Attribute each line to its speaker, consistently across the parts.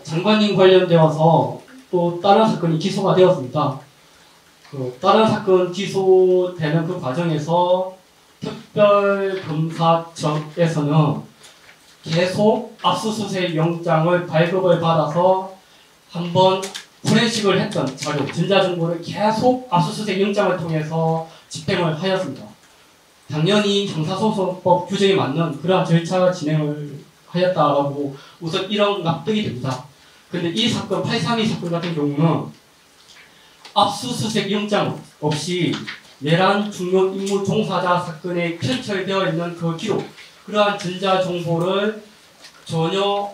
Speaker 1: 장관님 관련되어서 또 다른 사건이 기소가 되었습니다. 다른 사건 기소되는 그 과정에서 특별검사청에서는 계속 압수수색 영장을 발급을 받아서 한번 포렌식을 했던 자료, 전자정보를 계속 압수수색 영장을 통해서 집행을 하였습니다. 당연히 형사소송법 규정에 맞는 그러한 절차 진행을 하였다라고 우선 이런 납득이 됩니다. 근데 이 사건, 832 사건 같은 경우는 압수수색 영장 없이 내란 중요 임무 종사자 사건에 편철되어 있는 그 기록, 그러한 전자정보를 전혀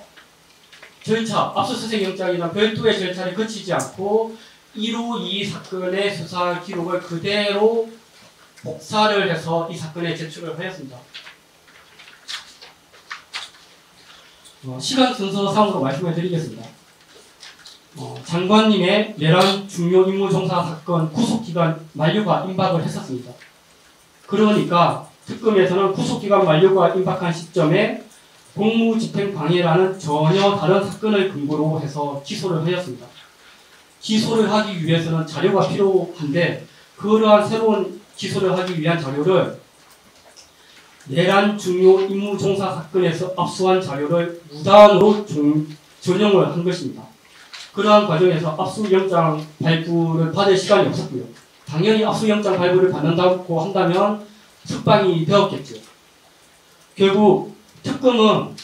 Speaker 1: 절차, 압수수색 영장이나 별도의 절차를 거치지 않고 1호 2 사건의 수사 기록을 그대로 복사를 해서 이 사건에 제출을 하였습니다. 시간 순서상으로 말씀을 드리겠습니다. 장관님의 내란 중요 임무 종사 사건 구속기간 만료가 임박을 했었습니다. 그러니까 특검에서는 구속기간 만료가 임박한 시점에 공무집행 방해라는 전혀 다른 사건을 근거로 해서 기소를 하였습니다. 기소를 하기 위해서는 자료가 필요한데 그러한 새로운 기소를 하기 위한 자료를 내란 중요 임무 종사 사건에서 압수한 자료를 무단으로 전용을 한 것입니다. 그러한 과정에서 압수영장 발부를 받을 시간이 없었고요. 당연히 압수영장 발부를 받는다고 한다면 석방이 되었겠죠. 결국 특검은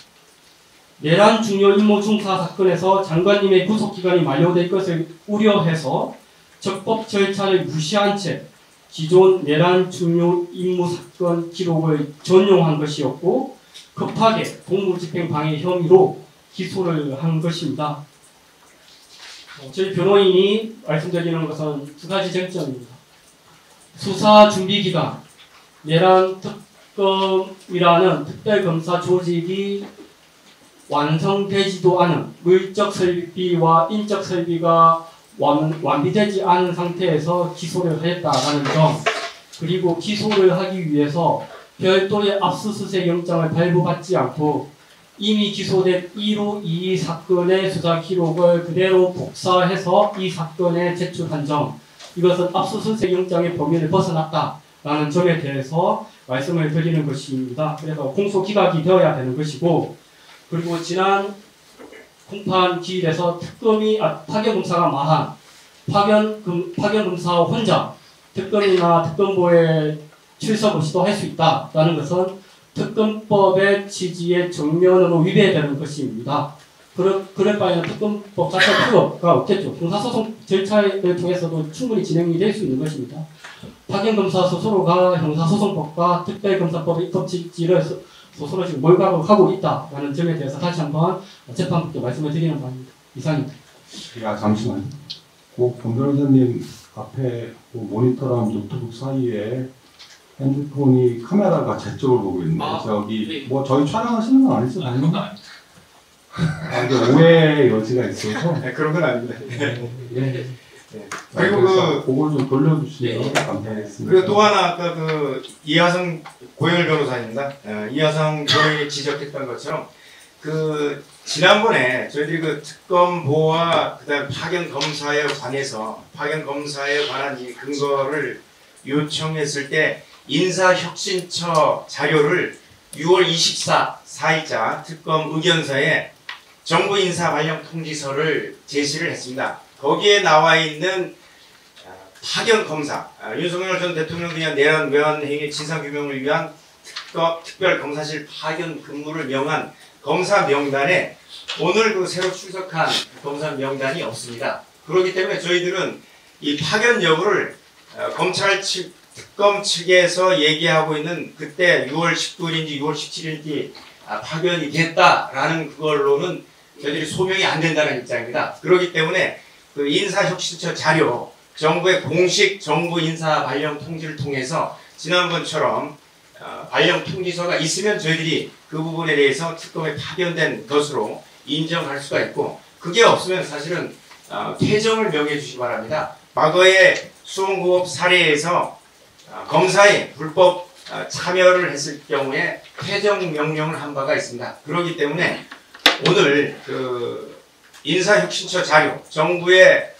Speaker 1: 내란 중요 임무 종사 사건에서 장관님의 구속기간이 만료될 것을 우려해서 적법 절차를 무시한 채 기존 내란 중요 임무 사건 기록을 전용한 것이었고 급하게 공무집행 방해 혐의로 기소를 한 것입니다. 저희 변호인이 말씀드리는 것은 두 가지 쟁점입니다. 수사 준비기간, 내란 특검이라는 특별검사 조직이 완성되지도 않은 물적 설비와 인적 설비가 완비되지 않은 상태에서 기소를 하였다라는 점, 그리고 기소를 하기 위해서 별도의 압수수색 영장을 발부받지 않고 이미 기소된 1호 2 사건의 수사 기록을 그대로 복사해서 이 사건에 제출한 점, 이것은 압수수색 영장의 범위를 벗어났다라는 점에 대해서 말씀을 드리는 것입니다. 그래서 공소 기각이 되어야 되는 것이고, 그리고 지난 공판 기일에서 파견검사가 말한 파견검사 혼자 특검이나 특검보에 출석을 시도할 수 있다라는 것은 특검법의 취지에 정면으로 위배되는 것입니다. 그럴 바에는 특검법 자체 필요가 없겠죠. 형사소송 절차를 통해서도 충분히 진행이 될 수 있는 것입니다. 파견검사 스스로가 형사소송법과 특별검사법의 입법 취지를 스스로 지금 몰각을 하고 있다라는 점에 대해서 다시 한번 재판부께 말씀을 드리는 바입니다. 이상입니다.
Speaker 2: 야, 잠시만요. 꼭 권 변호사님 앞에 모니터랑 노트북 사이에 핸드폰이 카메라가 제 쪽을 보고 있네요. 저기 뭐 저희 촬영하시는 건 아니죠?
Speaker 3: 그런 건 아닙니다.
Speaker 2: 이게 오해의 여지가 있어서.
Speaker 4: 네, 그런 건 아닙니다.
Speaker 2: 예.
Speaker 4: 그리고
Speaker 2: 그걸 좀 돌려주시면 감사하겠습니다.
Speaker 4: 그리고 또 하나 아까 이하성 고영일 변호사입니다. 이하성 변호인이 지적했던 것처럼 지난번에 저희들이 특검보와 그다음 파견 검사에 관한 이 근거를 요청했을 때 인사혁신처 자료를 6월 24일자 특검 의견서에 정부 인사 발령 통지서를 제시를 했습니다. 거기에 나와 있는 파견 검사, 윤석열 전 대통령에 대한 내란 외환 행위 진상 규명을 위한 특별 검사실 파견 근무를 명한 검사 명단에 오늘 새로 출석한 검사 명단이 없습니다. 그렇기 때문에 저희들은 이 파견 여부를 검찰 측, 특검 측에서 얘기하고 있는 그때 6월 19일인지 6월 17일인지 파견이 됐다라는 그걸로는 저희들이 소명이 안 된다는 입장입니다. 그렇기 때문에 인사혁신처 자료, 정부의 공식 정부 인사 발령 통지를 통해서 지난번처럼 발령 통지서가 있으면 저희들이 그 부분에 대해서 특검에 파견된 것으로 인정할 수가 있고, 그게 없으면 사실은 퇴정을 명해 주시기 바랍니다. 과거의 수원고업 사례에서 검사에 불법 참여를 했을 경우에 퇴정 명령을 한 바가 있습니다. 그렇기 때문에 오늘 인사혁신처 자료, 정부의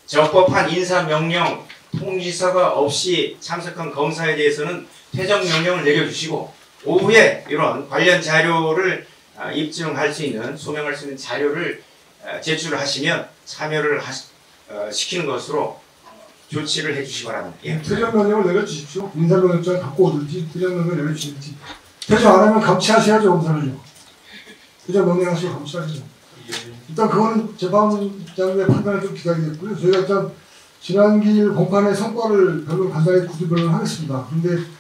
Speaker 4: 적법한 인사명령 통지서가 없이 참석한 검사에 대해서는 퇴정명령을 내려주시고 오후에 이런 관련 자료를 입증할 수 있는, 소명할 수 있는 자료를 제출을 하시면 참여를 시키는 것으로 조치를 해주시기 바랍니다. 예.
Speaker 3: 퇴정명령을 내려주십시오. 인사명령장 갖고 오든지 퇴정명령을 내려주시든지. 퇴정 안 하면 감치하셔야죠, 검사를요. 퇴정명령 하시고 감치하시죠. 일단 그거는 재판장의 판단을 좀 기다리겠고요. 저희가 일단 지난 기일 공판의 성과를 별로 간단히 구두 변론을 하겠습니다. 그런데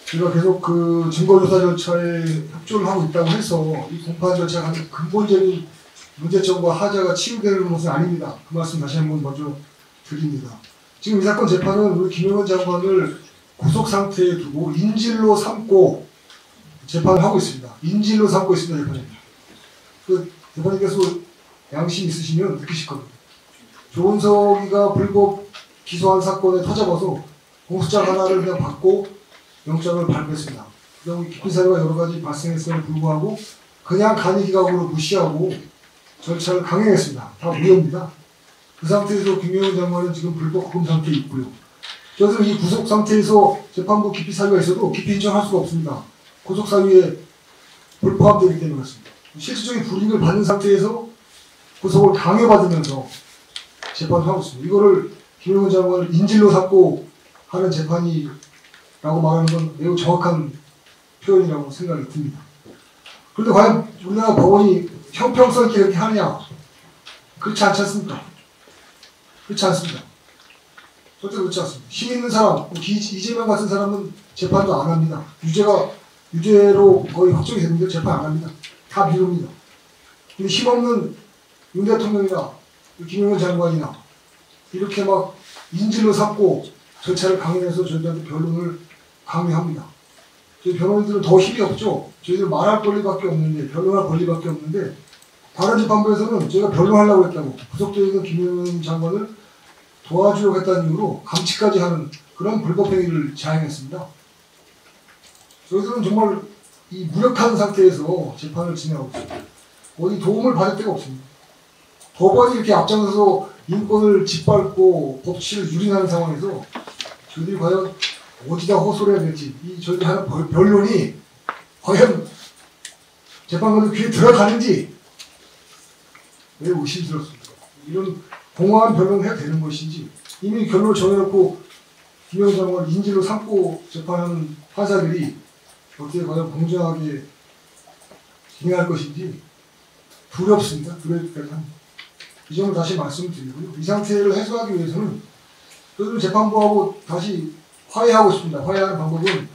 Speaker 3: 제가 계속 그 증거조사 절차에 협조를 하고 있다고 해서 이 공판 절차가 근본적인 문제점과 하자가 치유되는 것은 아닙니다. 그 말씀 다시 한번 먼저 드립니다. 지금 이 사건 재판은 우리 김영건 장관을 구속 상태에 두고 인질로 삼고 재판을 하고 있습니다. 인질로 삼고 있습니다, 재판입니다. 그 대표님께서 양심 있으시면 느끼실 겁니다. 조은석이가 불법 기소한 사건에 터잡아서 공소장 하나를 그냥 받고 영장을 발부했습니다. 그다음에 깊은 사유가 여러 가지 발생했음에도 불구하고 그냥 간이기각으로 무시하고 절차를 강행했습니다. 다 무효입니다. 그 상태에서 김영건 장관은 지금 불법 구금 상태에 있고요. 그래서 이 구속 상태에서 재판부 기피 사유가 있어도 기피 인정할 수가 없습니다. 구속 사유에 불포함되기 때문에 그렇습니다. 실질적인 불이익을 받는 상태에서 구속을 강요받으면서 재판을 하고 있습니다. 이거를 김영건 장관을 인질로 삼고 하는 재판이라고 말하는 건 매우 정확한 표현이라고 생각이 듭니다. 그런데 과연 우리나라 법원이 형평성 있게 이렇게 하느냐? 그렇지 않지 않습니까? 그렇지 않습니다. 절대 그렇지 않습니다. 힘 있는 사람, 이재명 같은 사람은 재판도 안 합니다. 유죄로 거의 확정이 됐는데 재판 안 합니다. 다 미룹니다. 근데 힘없는 윤 대통령이나 김영건 장관이나 이렇게 막 인질로 삼고 절차를 강행해서 저희들한테 변론을 강요합니다. 저희 변호인들은 더 힘이 없죠. 저희들 말할 권리밖에 없는데, 변론할 권리밖에 없는데, 다른 재판부에서는 저희가 변론하려고 했다고 구속되어 있는 김영건 장관을 도와주려고 했다는 이유로 감치까지 하는 그런 불법행위를 자행했습니다. 저희들은 정말 이 무력한 상태에서 재판을 진행하고 있습니다. 어디 도움을 받을 데가 없습니다. 법원이 이렇게 앞장서서 인권을 짓밟고 법치를 유린하는 상황에서 저희들이 과연 어디다 호소를 해야 될지, 이 저희들이 하는 변론이 과연 재판관들 귀에 들어가는지 매우 의심스럽습니다. 이런 공허한 변론을 해야 되는 것인지, 이미 결론을 정해놓고 김영건 장관을 인질로 삼고 재판하는 판사들이 어떻게 과연 공정하게 진행할 것인지 두렵습니다. 두렵기까지 합니다. 이 점을 다시 말씀드리고요. 이 상태를 해소하기 위해서는 저희들 재판부하고 다시 화해하고 싶습니다. 화해하는 방법은